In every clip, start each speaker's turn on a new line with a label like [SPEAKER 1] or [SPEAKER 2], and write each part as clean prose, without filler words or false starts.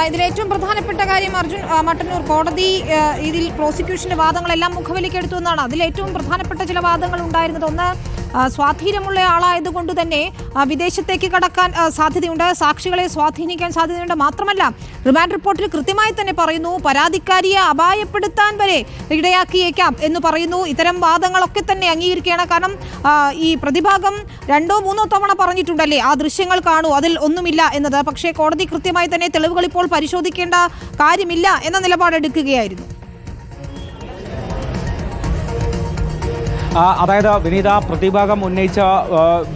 [SPEAKER 1] ഇതിലേറ്റവും പ്രധാനപ്പെട്ട കാര്യം അർജുൻ മട്ടന്നൂർ കോടതി ഇതിൽ പ്രോസിക്യൂഷന്റെ വാദങ്ങളെല്ലാം മുഖവിലേക്കെടുത്തു എന്നാണ്. അതിലേറ്റവും പ്രധാനപ്പെട്ട ചില വാദങ്ങൾ ഉണ്ടായിരുന്നത്. ഒന്ന്, സ്വാധീനമുള്ള ആളായതുകൊണ്ട് തന്നെ വിദേശത്തേക്ക് കടക്കാൻ സാധ്യതയുണ്ട്, സാക്ഷികളെ സ്വാധീനിക്കാൻ സാധ്യതയുണ്ട്. മാത്രമല്ല റിമാൻഡ് റിപ്പോർട്ടിൽ കൃത്യമായി തന്നെ പറയുന്നു പരാതിക്കാരിയെ അപായപ്പെടുത്താൻ വരെ ഇടയാക്കിയേക്കാം എന്ന് പറയുന്നു. ഇത്തരം വാദങ്ങളൊക്കെ തന്നെ അംഗീകരിക്കുകയാണ്. കാരണം ഈ പ്രതിഭാഗം 2-3 തവണ പറഞ്ഞിട്ടുണ്ടല്ലേ ആ ദൃശ്യങ്ങൾ കാണൂ, അതിൽ ഒന്നുമില്ല എന്നത്. പക്ഷേ കോടതി കൃത്യമായി തന്നെ തെളിവുകൾ ഇപ്പോൾ പരിശോധിക്കേണ്ട കാര്യമില്ല എന്ന നിലപാടെടുക്കുകയായിരുന്നു.
[SPEAKER 2] അതായത് വിനീത, പ്രതിഭാഗം ഉന്നയിച്ച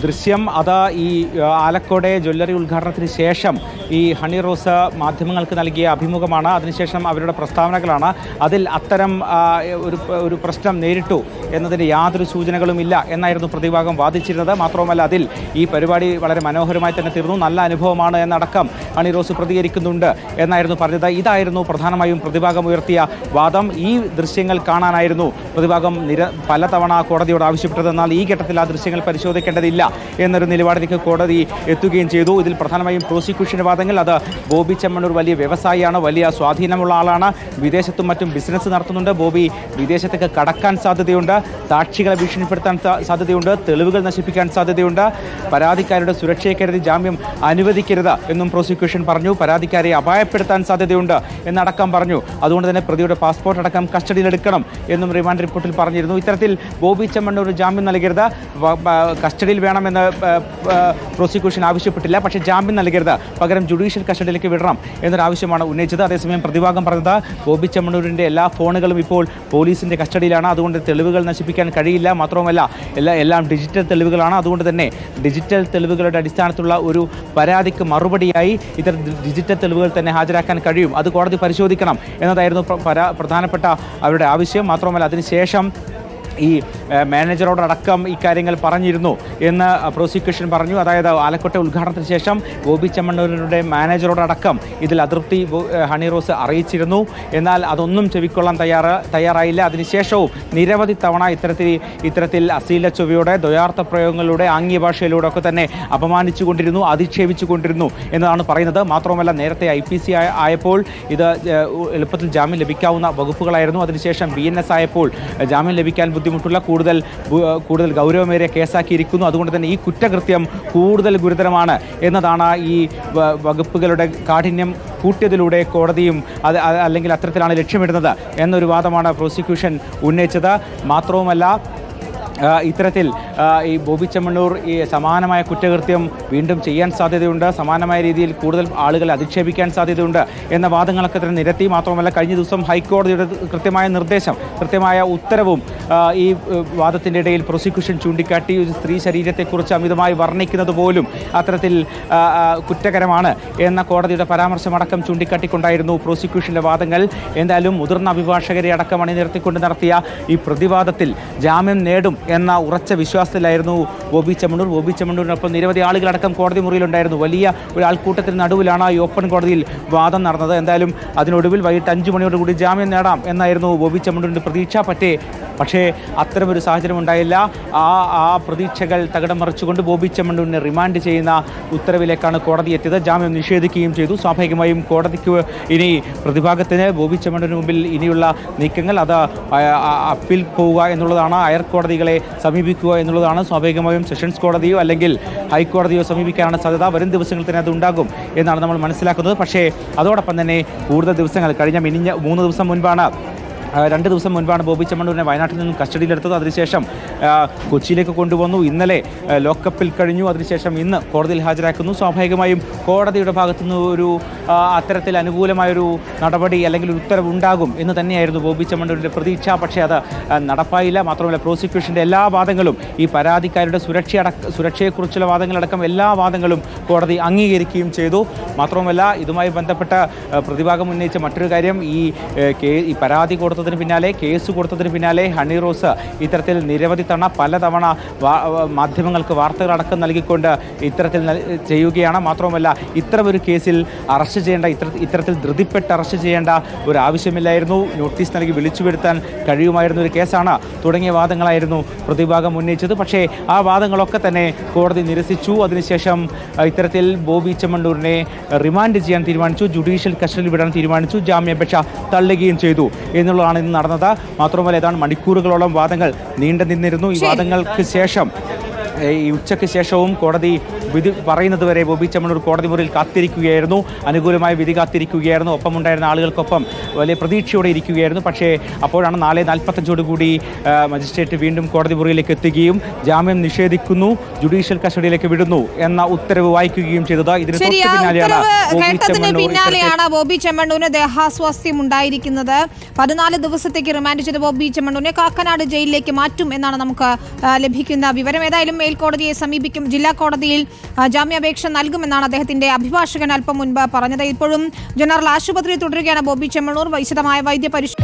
[SPEAKER 2] ദൃശ്യം അത് ഈ ആലക്കോട് ജ്വല്ലറി ഉദ്ഘാടനത്തിന് ശേഷം ഈ ഹണി റോസ് മാധ്യമങ്ങൾക്ക് നൽകിയ അഭിമുഖമാണ്. അതിനുശേഷം അവരുടെ പ്രസ്താവനകളാണ്. അതിൽ അത്തരം ഒരു പ്രശ്നം നേരിട്ടു എന്നതിന് യാതൊരു സൂചനകളും ഇല്ല എന്നായിരുന്നു പ്രതിഭാഗം വാദിച്ചിരുന്നത്. മാത്രവുമല്ല അതിൽ ഈ പരിപാടി വളരെ മനോഹരമായി തന്നെ തീർന്നു, നല്ല അനുഭവമാണ് എന്നടക്കം ഹണി റോസ് പ്രതികരിക്കുന്നുണ്ട് എന്നായിരുന്നു പറഞ്ഞത്. ഇതായിരുന്നു പ്രധാനമായും പ്രതിഭാഗം ഉയർത്തിയ വാദം. ഈ ദൃശ്യങ്ങൾ കാണാനായിരുന്നു പ്രതിഭാഗം പലതവണ കോടതിയോട് ആവശ്യപ്പെട്ടത്. എന്നാൽ ഈ ഘട്ടത്തിൽ ആ ദൃശ്യങ്ങൾ പരിശോധിക്കേണ്ടതില്ല എന്നൊരു നിലപാടിലേക്ക് കോടതി എത്തുകയും ചെയ്തു. ഇതിൽ പ്രധാനമായും പ്രോസിക്യൂഷന്റെ വാദങ്ങൾ അത് ബോബി ചെമ്മണ്ണൂർ വലിയ വ്യവസായിയാണ്, വലിയ സ്വാധീനമുള്ള ആളാണ്, വിദേശത്തും മറ്റും ബിസിനസ് നടത്തുന്നുണ്ട്, ബോബി വിദേശത്തേക്ക് കടക്കാൻ സാധ്യതയുണ്ട്, സാക്ഷികളെ ഭീഷണിപ്പെടുത്താൻ സാധ്യതയുണ്ട്, തെളിവുകൾ നശിപ്പിക്കാൻ സാധ്യതയുണ്ട്, പരാതിക്കാരുടെ സുരക്ഷയെ കരുതി ജാമ്യം അനുവദിക്കരുത് എന്നും പ്രോസിക്യൂഷൻ പറഞ്ഞു, പരാതിക്കാരെ അപായപ്പെടുത്താൻ സാധ്യതയുണ്ട് എന്നടക്കം പറഞ്ഞു. അതുകൊണ്ട് തന്നെ പ്രതിയുടെ പാസ്പോർട്ട് അടക്കം കസ്റ്റഡിയിലെടുക്കണം എന്നും റിമാൻഡ് റിപ്പോർട്ടിൽ പറഞ്ഞിരുന്നു. ഇത്തരത്തിൽ ബോബി ചെമ്മണ്ണൂർ ജാമ്യം നൽകരുത്, കസ്റ്റഡിയിൽ വേണമെന്ന് പ്രോസിക്യൂഷൻ ആവശ്യപ്പെട്ടില്ല. പക്ഷേ ജാമ്യം നൽകരുത്, പകരം ജുഡീഷ്യൽ കസ്റ്റഡിയിലേക്ക് വിടണം എന്നൊരാവശ്യമാണ് ഉന്നയിച്ചത്. അതേസമയം പ്രതിഭാഗം പറഞ്ഞത് ബോബി ചെമ്മണ്ണൂരിൻ്റെ എല്ലാ ഫോണുകളും ഇപ്പോൾ പോലീസിൻ്റെ കസ്റ്റഡിയിലാണ്, അതുകൊണ്ട് തെളിവുകൾ നശിപ്പിക്കാൻ കഴിയില്ല. മാത്രവുമല്ല എല്ലാം ഡിജിറ്റൽ തെളിവുകളാണ്. അതുകൊണ്ട് തന്നെ ഡിജിറ്റൽ തെളിവുകളുടെ അടിസ്ഥാനത്തിലുള്ള ഒരു പരാതിക്ക് മറുപടിയായി ഇത്തരം ഡിജിറ്റൽ തെളിവുകൾ തന്നെ ഹാജരാക്കാൻ കഴിയും, അത് കോടതി പരിശോധിക്കണം എന്നതായിരുന്നു പ്രധാനപ്പെട്ട അവരുടെ ആവശ്യം. മാത്രവുമല്ല അതിനുശേഷം ഈ മാനേജറോടടക്കം ഇക്കാര്യങ്ങൾ പറഞ്ഞിരുന്നു എന്ന് പ്രോസിക്യൂഷൻ പറഞ്ഞു. അതായത് ആലക്കോട്ടെ ഉദ്ഘാടനത്തിന് ശേഷം ബോബി ചെമ്മണ്ണൂരിൻ്റെ മാനേജറോടടക്കം ഇതിൽ അതൃപ്തി ഹണി റോസ് അറിയിച്ചിരുന്നു. എന്നാൽ അതൊന്നും ചെവിക്കൊള്ളാൻ തയ്യാറായില്ല. അതിനുശേഷവും നിരവധി തവണ ഇത്തരത്തിൽ അശ്ലീല ചൊവ്വയോടെ, ദ്വയാർത്ഥ പ്രയോഗങ്ങളിലൂടെ, ആംഗ്യ ഭാഷയിലൂടെ ഒക്കെ തന്നെ അപമാനിച്ചുകൊണ്ടിരുന്നു, അധിക്ഷേപിച്ചുകൊണ്ടിരുന്നു എന്നതാണ് പറയുന്നത്. മാത്രവുമല്ല നേരത്തെ IPC ആയപ്പോൾ ഇത് എളുപ്പത്തിൽ ജാമ്യം ലഭിക്കാവുന്ന വകുപ്പുകളായിരുന്നു. അതിനുശേഷം BNS ആയപ്പോൾ ജാമ്യം ലഭിക്കാൻ ബുദ്ധിമുട്ടുള്ള കൂടുതൽ ഗൗരവമേറിയ കേസാക്കിയിരിക്കുന്നു. അതുകൊണ്ട് തന്നെ ഈ കുറ്റകൃത്യം കൂടുതൽ ഗുരുതരമാണ് എന്നതാണ് ഈ വകുപ്പുകളുടെ കാഠിന്യം കൂട്ടിയതിലൂടെ കോടതിയും അല്ലെങ്കിൽ അത്തരത്തിലാണ് ലക്ഷ്യമിടുന്നത് എന്നൊരു വാദമാണ് പ്രോസിക്യൂഷൻ ഉന്നയിച്ചത്. മാത്രവുമല്ല ഇത്തരത്തിൽ ഈ ബോബി ചെമ്മണ്ണൂർ ഈ സമാനമായ കുറ്റകൃത്യം വീണ്ടും ചെയ്യാൻ സാധ്യതയുണ്ട്, സമാനമായ രീതിയിൽ കൂടുതൽ ആളുകളെ അധിക്ഷേപിക്കാൻ സാധ്യതയുണ്ട് എന്ന വാദങ്ങളൊക്കെ തന്നെ നിരത്തി. മാത്രമല്ല കഴിഞ്ഞ ദിവസം ഹൈക്കോടതിയുടെ കൃത്യമായ നിർദ്ദേശം, കൃത്യമായ ഉത്തരവും ഈ വാദത്തിൻ്റെ ഇടയിൽ പ്രോസിക്യൂഷൻ ചൂണ്ടിക്കാട്ടി. ഒരു സ്ത്രീ ശരീരത്തെക്കുറിച്ച് അമിതമായി വർണ്ണിക്കുന്നത് പോലും അത്തരത്തിൽ കുറ്റകരമാണ് എന്ന കോടതിയുടെ പരാമർശമടക്കം ചൂണ്ടിക്കാട്ടിക്കൊണ്ടായിരുന്നു പ്രോസിക്യൂഷൻ്റെ വാദങ്ങൾ. എന്തായാലും മുതിർന്ന അഭിഭാഷകരെ അടക്കം അണിനിരത്തിക്കൊണ്ട് നടത്തിയ ഈ പ്രതിവാദത്തിൽ ജാമ്യം നേടും എന്ന ഉറച്ച വിശ്വാസത്തിലായിരുന്നു ബോബി ചെമ്മണ്ണൂരിനൊപ്പം നിരവധി ആളുകളടക്കം കോടതി മുറിയിലുണ്ടായിരുന്നു. വലിയ ഒരു ആൾക്കൂട്ടത്തിന് നടുവിലാണ് ഈ ഓപ്പൺ കോടതിയിൽ വാദം നടന്നത്. എന്തായാലും അതിനൊടുവിൽ വൈകിട്ട് 5 മണിയോടുകൂടി ജാമ്യം നേടാം എന്നായിരുന്നു ബോബി ചെമ്മണ്ണൂരിൻ്റെ പ്രതീക്ഷ. പക്ഷേ അത്തരമൊരു സാഹചര്യം ഉണ്ടായില്ല. ആ പ്രതീക്ഷകൾ തകിടം മറിച്ചുകൊണ്ട് ബോബി ചെമ്മണ്ണൂരിനെ റിമാൻഡ് ചെയ്യുന്ന ഉത്തരവിലേക്കാണ് കോടതി എത്തിയത്. ജാമ്യം നിഷേധിക്കുകയും ചെയ്തു. സ്വാഭാവികമായും കോടതിക്ക് ഇനി പ്രതിഭാഗത്തിന് ബോബി ചെമ്മണ്ണൂരിന് മുമ്പിൽ ഇനിയുള്ള നീക്കങ്ങൾ അത് അപ്പീൽ പോവുക എന്നുള്ളതാണ്, ഹയർ കോടതികളെ സമീപിക്കുക എന്നുള്ളതാണ്. സ്വാഭാവികമായും സെഷൻസ് കോടതിയോ അല്ലെങ്കിൽ ഹൈക്കോടതിയോ സമീപിക്കാനാണ് സാധ്യത. വരും ദിവസങ്ങളിൽ തന്നെ അത് ഉണ്ടാകും എന്നാണ് നമ്മൾ മനസ്സിലാക്കുന്നത്. പക്ഷേ അതോടൊപ്പം തന്നെ കൂടുതൽ ദിവസങ്ങൾ കഴിഞ്ഞ 3 ദിവസം മുൻപാണ് 2 ദിവസം മുൻപാണ് ബോബി ചെമ്മണ്ണൂരിനെ വയനാട്ടിൽ നിന്നും കസ്റ്റഡിയിലെടുത്തത്. അതിനുശേഷം കൊച്ചിയിലേക്ക് കൊണ്ടുവന്നു. ഇന്നലെ ലോക്കപ്പിൽ കഴിഞ്ഞു. അതിനുശേഷം ഇന്ന് കോടതിയിൽ ഹാജരാക്കുന്നു. സ്വാഭാവികമായും കോടതിയുടെ ഭാഗത്തുനിന്ന് ഒരു അത്തരത്തിൽ അനുകൂലമായൊരു നടപടി അല്ലെങ്കിൽ ഒരു ഉത്തരവ് ഉണ്ടാകും എന്ന് തന്നെയായിരുന്നു ബോബി ചെമ്മണ്ണൂരിൻ്റെ പ്രതീക്ഷ. പക്ഷേ അത് നടപ്പായില്ല. മാത്രമല്ല പ്രോസിക്യൂഷൻ്റെ എല്ലാ വാദങ്ങളും, ഈ പരാതിക്കാരുടെ സുരക്ഷയെക്കുറിച്ചുള്ള വാദങ്ങളടക്കം എല്ലാ വാദങ്ങളും കോടതി അംഗീകരിക്കുകയും ചെയ്തു. മാത്രവുമല്ല ഇതുമായി ബന്ധപ്പെട്ട പ്രതിഭാഗം ഉന്നയിച്ച മറ്റൊരു കാര്യം, ഈ പരാതി കേസ് കൊടുത്തതിന് പിന്നാലെ ഹണി റോസ് ഇത്തരത്തിൽ നിരവധി പലതവണ മാധ്യമങ്ങൾക്ക് വാർത്തകളടക്കം നൽകിക്കൊണ്ട് ഇത്തരത്തിൽ ചെയ്യുകയാണ്. മാത്രവുമല്ല ഇത്തരമൊരു കേസിൽ അറസ്റ്റ് അറസ്റ്റ് ചെയ്യേണ്ട, ഇത്തരത്തിൽ ധൃതിപ്പെട്ട് അറസ്റ്റ് ചെയ്യേണ്ട ഒരു ആവശ്യമില്ലായിരുന്നു, നോട്ടീസ് നൽകി വിളിച്ചു വരുത്താൻ കഴിയുമായിരുന്ന ഒരു കേസാണ് തുടങ്ങിയ വാദങ്ങളായിരുന്നു പ്രതിഭാഗം ഉന്നയിച്ചത്. പക്ഷേ ആ വാദങ്ങളൊക്കെ തന്നെ കോടതി നിരസിച്ചു. അതിനുശേഷം ഇത്തരത്തിൽ ബോബി ചെമ്മണ്ണൂരിനെ റിമാൻഡ് ചെയ്യാൻ തീരുമാനിച്ചു, ജുഡീഷ്യൽ കസ്റ്റഡിയിൽ വിടാൻ തീരുമാനിച്ചു, ജാമ്യാപേക്ഷ തള്ളുകയും ചെയ്തു എന്നുള്ളതാണ് ഇന്ന് നടന്നത്. മാത്രമല്ല ഏതാണ്ട് മണിക്കൂറുകളോളം വാദങ്ങൾ നീണ്ടു നിന്നിരുന്നു. ഈ വാദങ്ങൾക്ക് ശേഷം ഈ ഉച്ചയ്ക്ക് ശേഷവും കോടതി വിധി പറയുന്നതുവരെ ബോബി ചെമ്മണ്ണൂർ കോടതി മുറിയിൽ കാത്തിരിക്കുകയായിരുന്നു, അനുകൂലമായ വിധി കാത്തിരിക്കുകയായിരുന്നു. ഒപ്പമുണ്ടായിരുന്ന ആളുകൾക്കൊപ്പം വലിയ പ്രതീക്ഷയോടെ ഇരിക്കുകയായിരുന്നു. പക്ഷേ അപ്പോഴാണ് 4:45 കൂടി മജിസ്ട്രേറ്റ് വീണ്ടും കോടതി മുറിയിലേക്ക് എത്തുകയും ജാമ്യം നിഷേധിക്കുന്നു, ജുഡീഷ്യൽ കസ്റ്റഡിയിലേക്ക് വിടുന്നു എന്ന ഉത്തരവ് വായിക്കുകയും ചെയ്തത്. ഇതിന്
[SPEAKER 1] പിന്നാലെയാണ് ബോബി ചെമ്മണ്ണൂരിന് ദേഹാസ്വാസ്ഥ്യം ഉണ്ടായിരിക്കുന്നത്. 14 ദിവസത്തേക്ക് റിമാൻഡ് ചെയ്ത ബോബി ചെമ്മണ്ണൂരിനെ കാക്കനാട് ജയിലിലേക്ക് മാറ്റും എന്നാണ് നമുക്ക് ലഭിക്കുന്ന വിവരം. ഏതായാലും മേൽക്കോടതിയെ സമീപിക്കും, ജില്ലാ കോടതിയിൽ ജാമ്യാപേക്ഷ നൽകുമെന്നാണ് അദ്ദേഹത്തിന്റെ അഭിഭാഷകൻ അല്പം മുൻപ് പറഞ്ഞത്. ഇപ്പോഴും ജനറൽ ആശുപത്രിയിൽ തുടരുകയാണ് ബോബി ചെമ്മണ്ണൂർ. വിശദമായ വൈദ്യ പരിശോധന